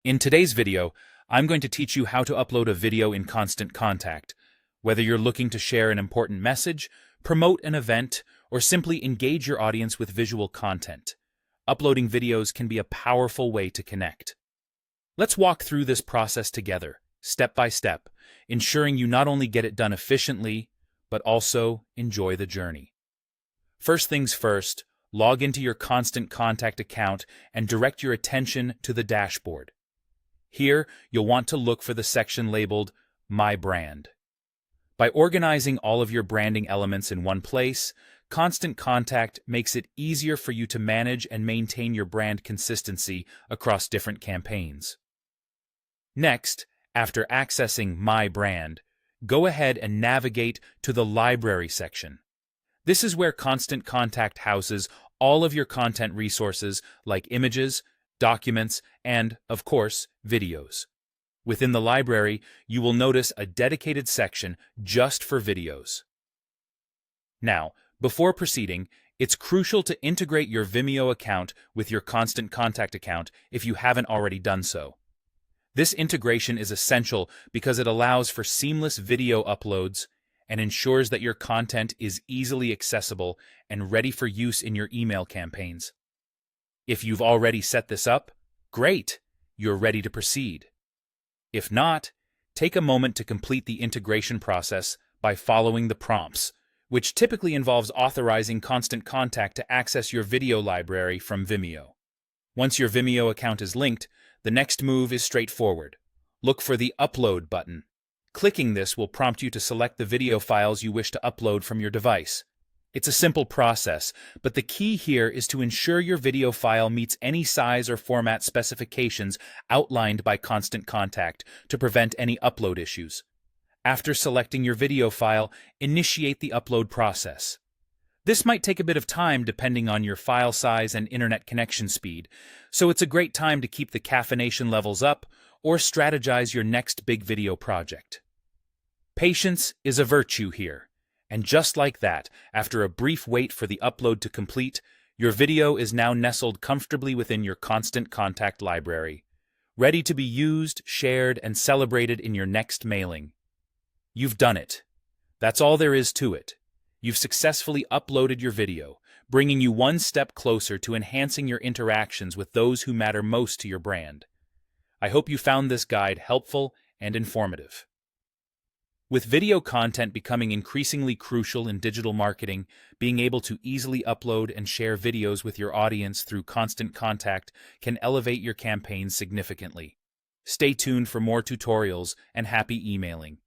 In today's video, I'm going to teach you how to upload a video in Constant Contact. Whether you're looking to share an important message, promote an event, or simply engage your audience with visual content, uploading videos can be a powerful way to connect. Let's walk through this process together, step by step, ensuring you not only get it done efficiently, but also enjoy the journey. First things first, log into your Constant Contact account and direct your attention to the dashboard. Here, you'll want to look for the section labeled My Brand. By organizing all of your branding elements in one place, Constant Contact makes it easier for you to manage and maintain your brand consistency across different campaigns. Next, after accessing My Brand, go ahead and navigate to the Library section. This is where Constant Contact houses all of your content resources like images, documents, and, of course, videos. Within the library, you will notice a dedicated section just for videos. Now, before proceeding, it's crucial to integrate your Vimeo account with your Constant Contact account if you haven't already done so. This integration is essential because it allows for seamless video uploads and ensures that your content is easily accessible and ready for use in your email campaigns. If you've already set this up, great, you're ready to proceed. If not, take a moment to complete the integration process by following the prompts, which typically involves authorizing Constant Contact to access your video library from Vimeo. Once your Vimeo account is linked, the next move is straightforward. Look for the Upload button. Clicking this will prompt you to select the video files you wish to upload from your device. It's a simple process, but the key here is to ensure your video file meets any size or format specifications outlined by Constant Contact to prevent any upload issues. After selecting your video file, initiate the upload process. This might take a bit of time depending on your file size and internet connection speed, so it's a great time to keep the caffeination levels up or strategize your next big video project. Patience is a virtue here. And just like that, after a brief wait for the upload to complete, your video is now nestled comfortably within your Constant Contact library, ready to be used, shared, and celebrated in your next mailing. You've done it. That's all there is to it. You've successfully uploaded your video, bringing you one step closer to enhancing your interactions with those who matter most to your brand. I hope you found this guide helpful and informative. With video content becoming increasingly crucial in digital marketing, being able to easily upload and share videos with your audience through Constant Contact can elevate your campaigns significantly. Stay tuned for more tutorials and happy emailing.